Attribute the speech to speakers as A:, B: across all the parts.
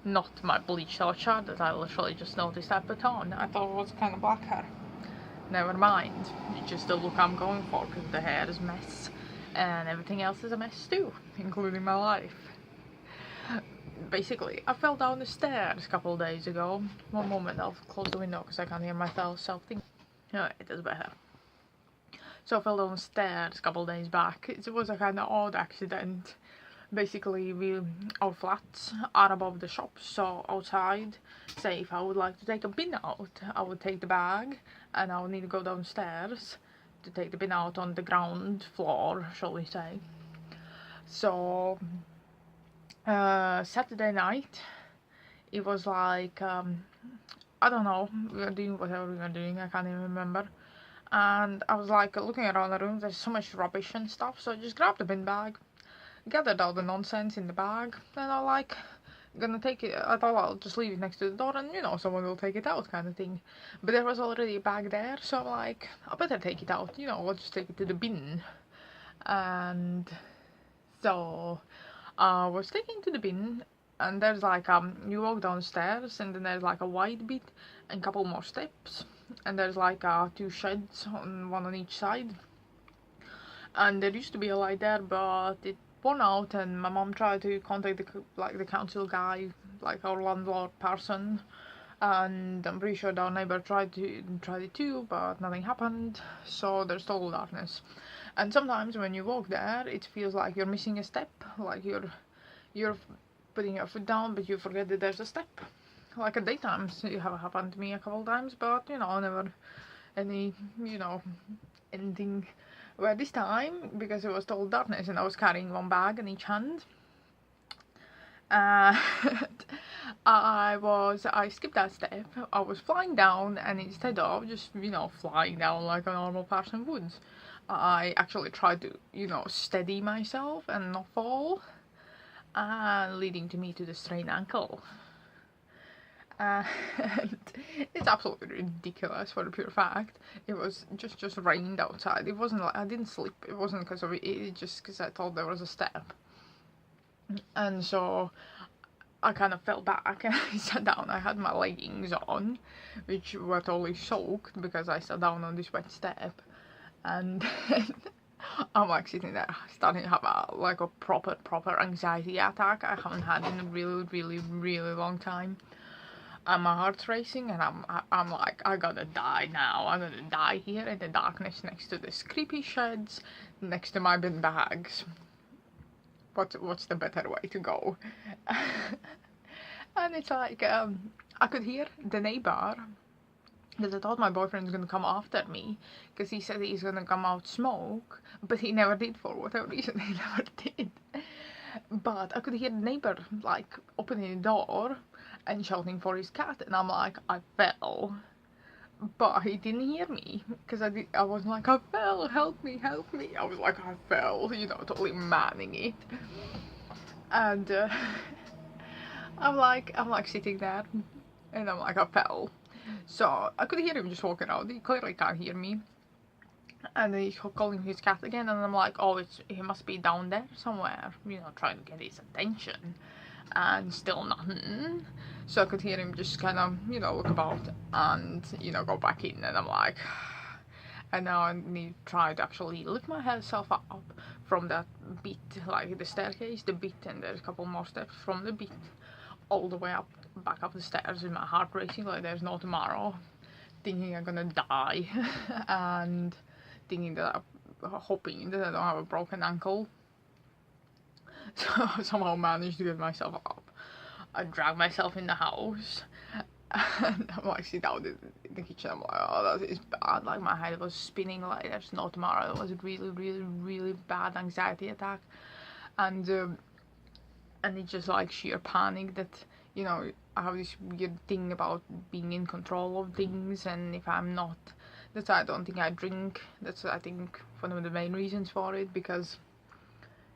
A: not my bleached out shirt that I literally just noticed I put on. I thought it was kind of black hair. Never mind. It's just the look I'm going for because the hair is a mess and everything else is a mess too, including my life. Basically, I fell down the stairs a couple of days ago. One moment, I'll close the window because I can't hear myself think. Alright, it is better. So I fell down the stairs a couple of days back. It was a kind of odd accident. Basically, our flats are above the shop, so outside, say if I would like to take a bin out, I would take the bag and I would need to go downstairs to take the bin out on the ground floor, shall we say. So Saturday night, it was like, I don't know, we were doing whatever we were doing, I can't even remember. And I was like looking around the room, there's so much rubbish and stuff, so I just grabbed the bin bag, gathered all the nonsense in the bag, and I'm like, gonna take it. I thought I'll just leave it next to the door and, you know, someone will take it out kind of thing. But there was already a bag there, so I'm like, I better take it out, you know, I'll just take it to the bin. And so I was taking it to the bin, and there's like, you walk downstairs and then there's like a wide bit and a couple more steps, and there's like 2 sheds, one on each side. And there used to be a light there, but it worn out, and my mom tried to contact the council guy, like our landlord person, and I'm pretty sure our neighbor tried it too, but nothing happened. So there's total darkness. And sometimes when you walk there, it feels like you're missing a step, like you're putting your foot down, but you forget that there's a step. Like at daytimes, it have happened to me a couple times, but you know, never any, you know, anything. Well, this time, because it was total darkness and I was carrying one bag in each hand, I skipped that step. I was flying down, and instead of just, you know, flying down like a normal person would, I actually tried to, you know, steady myself and not fall, leading to me to the sprained ankle. And it's absolutely ridiculous for the pure fact it was just rained outside. It wasn't like I didn't sleep. It wasn't because of it. It just because I thought there was a step, and so I kind of fell back and I sat down. I had my leggings on, which were totally soaked because I sat down on this wet step, and I'm like sitting there starting to have a proper anxiety attack I haven't had in a really long time. And my heart's racing, and I'm like, I gotta die now. I'm gonna die here in the darkness next to these creepy sheds, next to my bin bags. What's the better way to go? And it's like, I could hear the neighbor, because I thought my boyfriend's gonna come after me, because he said he's gonna come out smoke, but he never did for whatever reason. He never did. But I could hear the neighbor like opening the door and shouting for his cat, and I'm like, I fell, but he didn't hear me because I was like, I fell, help me. I was like, I fell, you know, totally manning it, and I'm like sitting there, and I'm like, I fell. So I could hear him just walking out. He clearly can't hear me. And he's calling his cat again, and I'm like, oh, he must be down there somewhere, you know, trying to get his attention. And still nothing. So I could hear him just kind of, you know, look about and, you know, go back in. And I'm like, and now I need to try to actually lift myself up from that bit, like the staircase, the bit, and there's a couple more steps from the bit all the way up, back up the stairs with my heart racing like there's no tomorrow, thinking I'm gonna die, and thinking that I'm hoping that I don't have a broken ankle. So I somehow managed to get myself up. I dragged myself in the house, and I'm like sitting down in the kitchen. I'm like, oh, that is bad. Like my head was spinning like there's no tomorrow. It was a really bad anxiety attack, and it's just like sheer panic that, you know, I have this weird thing about being in control of things, and if I'm not, that's why I don't think I drink. That's, I think, one of the main reasons for it, because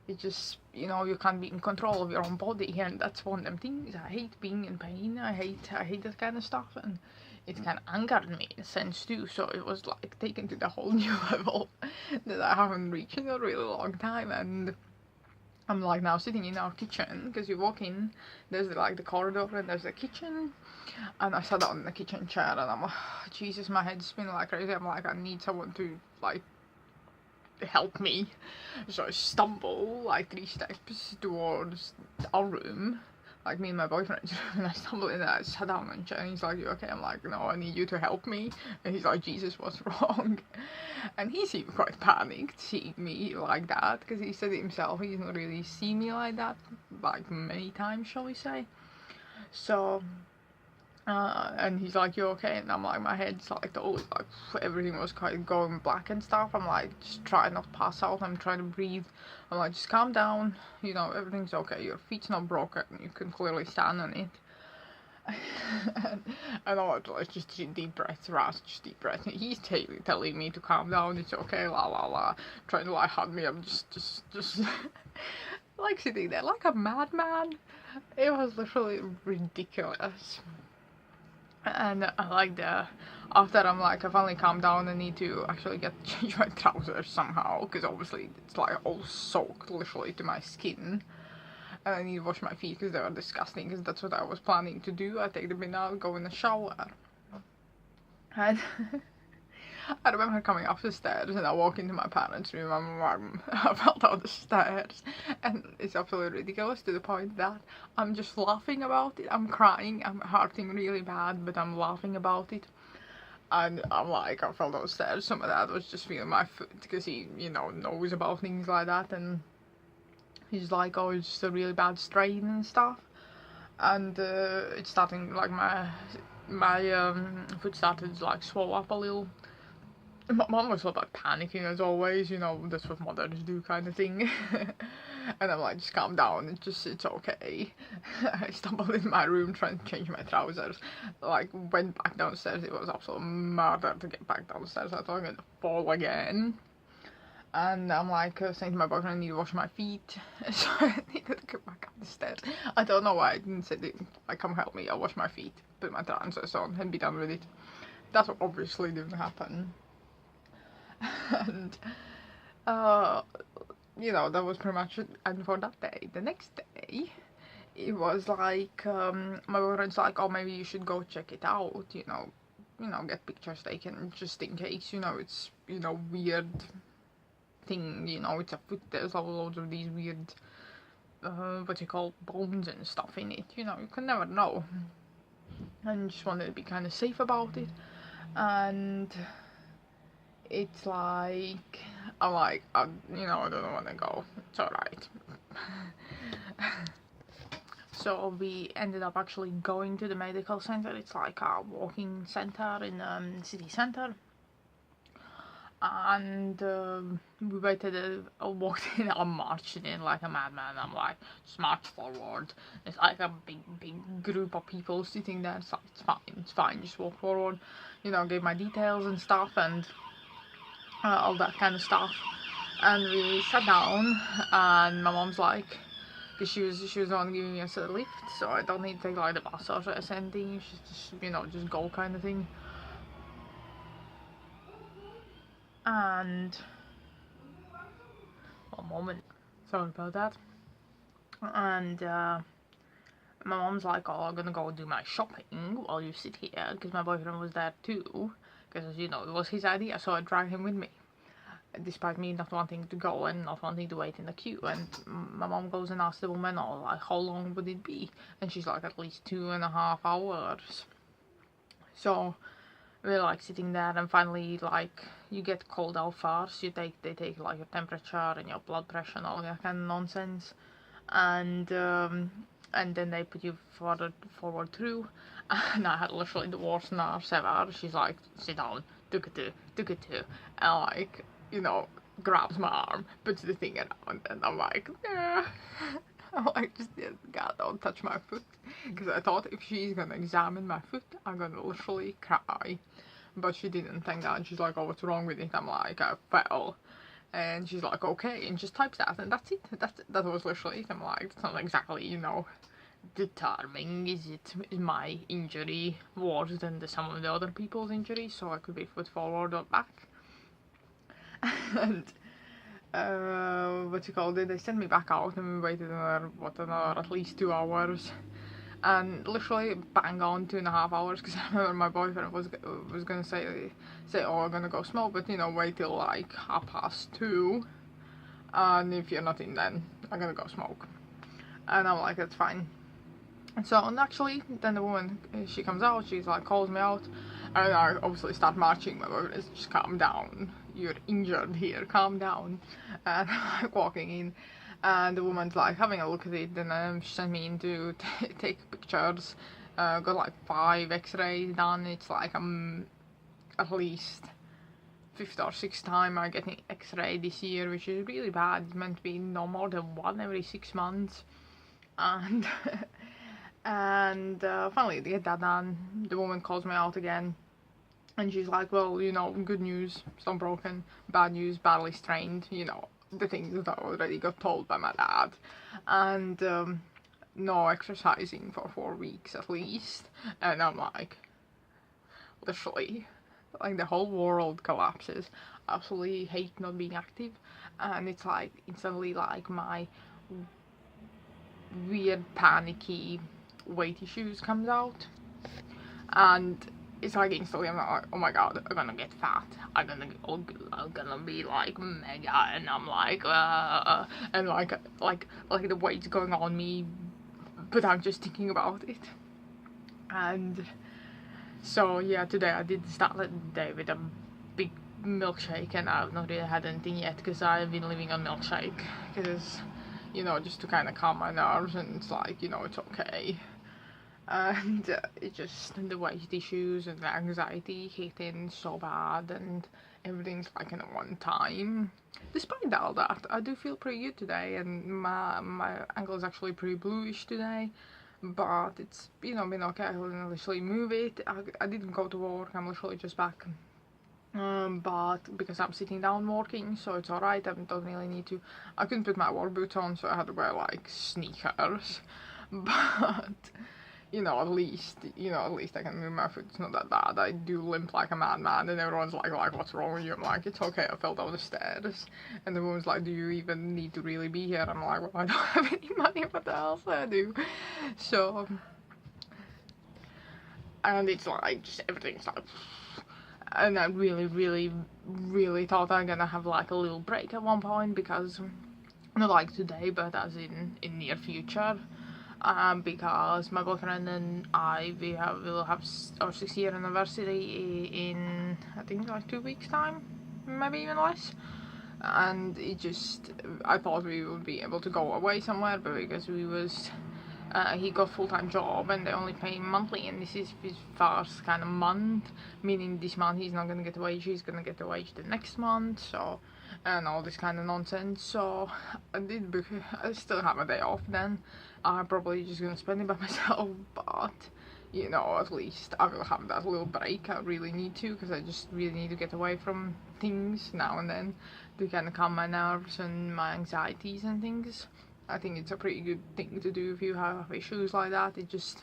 A: it just, you know, you can't be in control of your own body, and that's one of them things. I hate being in pain. I hate that kind of stuff, and it kind of angered me in a sense too. So it was like taken to the whole new level that I haven't reached in a really long time, and I'm like now sitting in our kitchen, because you walk in, there's like the corridor and there's the kitchen, and I sat down in the kitchen chair and I'm like, Jesus, my head's spinning like crazy. I'm like, I need someone to like help me. So I stumble like 3 steps towards our room, like me and my boyfriend's room, and I stumble in there, I sat down on the chair, and he's like, you okay? I'm like, no, I need you to help me. And he's like, Jesus, what's wrong? And he seemed quite panicked seeing me like that, because he said it himself, he didn't really see me like that, like many times, shall we say. So and he's like, you okay? And I'm like, my head's like totally like, everything was kind of going black and stuff. I'm like, just try not to pass out, I'm trying to breathe. I'm like, just calm down, you know, everything's okay, your feet's not broken, you can clearly stand on it. and I was like, just deep breaths, Raz, just deep breath. And he's telling me to calm down, it's okay, la la la, trying to like hug me. I'm just like sitting there like a madman. It was literally ridiculous. And like after I'm like, I finally calmed down, I need to actually change my trousers somehow, because obviously it's like all soaked literally to my skin. And I need to wash my feet because they were disgusting, because that's what I was planning to do. I take the bin out, go in the shower. And I remember coming up the stairs and I walk into my parents' room and I fell down the stairs. And it's absolutely ridiculous to the point that I'm just laughing about it. I'm crying, I'm hurting really bad, but I'm laughing about it. And I'm like, I fell down the stairs. Some of that was just feeling my foot, because he, you know, knows about things like that. And he's like, oh, it's just a really bad strain and stuff. And it's starting, like, my foot started to like swell up a little. My mom was sort of like panicking as always, you know, that's what mothers do kind of thing. And I'm like, just calm down, it's okay. I stumbled in my room trying to change my trousers, like went back downstairs. It was absolute murder to get back downstairs. I thought I'm gonna fall again. And I'm like saying to my boyfriend, I need to wash my feet. So I needed to go back up the stairs. I don't know why I didn't say, like, come help me, I'll wash my feet, put my trousers on and be done with it. That obviously didn't happen. And you know, that was pretty much it. And for that day, the next day, it was like my boyfriend's like, oh, maybe you should go check it out, you know, get pictures taken just in case, you know, it's, you know, weird thing, you know, it's a foot, there's loads of these weird what you call bones and stuff in it, you know, you can never know. And just wanted to be kind of safe about it. And it's like, I'm like, you know, I don't want to go, it's alright. So we ended up actually going to the medical center. It's like a walking center in city center. And we waited, walked in, I marched in like a madman. I'm like, just march forward. It's like a big group of people sitting there. It's like, it's fine, just walk forward. You know, gave my details and stuff and all that kind of stuff. And we sat down, and my mom's like, because she was the one giving us a lift, so I don't need to take like the bus or anything. She's just, you know, just go kind of thing. And one moment, sorry about that. And my mom's like, oh, I'm gonna go do my shopping while you sit here, because my boyfriend was there too, because, you know, it was his idea, so I dragged him with me, despite me not wanting to go and not wanting to wait in the queue. And my mom goes and asks the woman, oh, like, how long would it be? And she's like, at least 2.5 hours. So we're like sitting there, and finally, like, you get called out first. They take like your temperature and your blood pressure and all that kind of nonsense, and then they put you forward through. And I had literally the worst nurse ever. She's like, sit down, took it to, and like, you know, grabs my arm, puts the thing around, and I'm like, yeah. I'm like, just, God, don't touch my foot, because I thought if she's gonna examine my foot, I'm gonna literally cry. But she didn't, thank God. She's like, oh, what's wrong with it? I'm like, I fell. And she's like, okay, and just types that, and that's it. That was literally it. I'm like, it's not exactly, you know, determining, is my injury worse than some of the other people's injuries, so I could be foot forward or back. And what you call it, they sent me back out and we waited another at least 2 hours. And literally bang on 2.5 hours, because I remember my boyfriend was gonna say, oh, I'm gonna go smoke, but you know, wait till like 2:30, and if you're not in, then I'm gonna go smoke. And I'm like, that's fine. And so, and actually, then the woman, she comes out, she's like, calls me out, and I obviously start marching. My boyfriend is just, calm down, you're injured here, calm down. And I'm like walking in, and the woman's like having a look at it, and she sent me in to take pictures. Got like 5 x-rays done. It's like at least 5th or 6th time I'm getting x-ray this year, which is really bad. It's meant to be no more than 1 every 6 months. And and finally they get that done. The woman calls me out again, and she's like, well, you know, good news, it's not broken. Bad news, badly strained, you know, the things that I already got told by my dad. And no exercising for 4 weeks at least. And I'm like, literally, like the whole world collapses. Absolutely hate not being active. And it's like instantly like my weird panicky weight issues comes out, and it's like instantly I'm like, oh my god, I'm gonna get fat, I'm gonna be like mega, and I'm like and like the weight's going on me, but I'm just thinking about it. And so yeah, today I did start the day with a big milkshake, and I've not really had anything yet because I've been living on milkshake, because you know, just to kind of calm my nerves, and it's like, you know, it's okay. And it just, the weight issues and the anxiety hitting so bad, and everything's like in a one time. Despite all that, I do feel pretty good today, and my ankle is actually pretty bluish today, but it's, you know, been okay. I couldn't literally move it. I didn't go to work, I'm literally just back. But because I'm sitting down working, so it's alright. I don't really need to. I couldn't put my work boots on, so I had to wear like sneakers. But you know, at least I can move my foot. It's not that bad. I do limp like a madman, and everyone's like, what's wrong with you? I'm like, it's okay. I fell down the stairs, and the woman's like, do you even need to really be here? I'm like, well, I don't have any money. What else I do? So, and it's like just everything's like. And I really thought I'm gonna have like a little break at one point, because not like today, but as in near future, because my boyfriend and I will have our 6-year anniversary in, I think, like 2 weeks time, maybe even less. And it just, I thought we would be able to go away somewhere, but because he got full-time job and they only pay him monthly, and this is his first kind of month, meaning this month he's not gonna get a wage, he's gonna get a wage the next month, so, and all this kind of nonsense. So I still have a day off then. I'm probably just gonna spend it by myself, but you know, at least I will have that little break. I really need to, because I just really need to get away from things now and then to kind of calm my nerves and my anxieties and things. I think it's a pretty good thing to do if you have issues like that. It just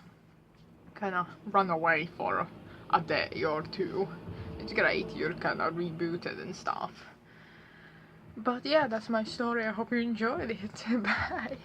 A: kind of run away for a day or two. It's great, you're kind of rebooted and stuff. But yeah, that's my story. I hope you enjoyed it. Bye.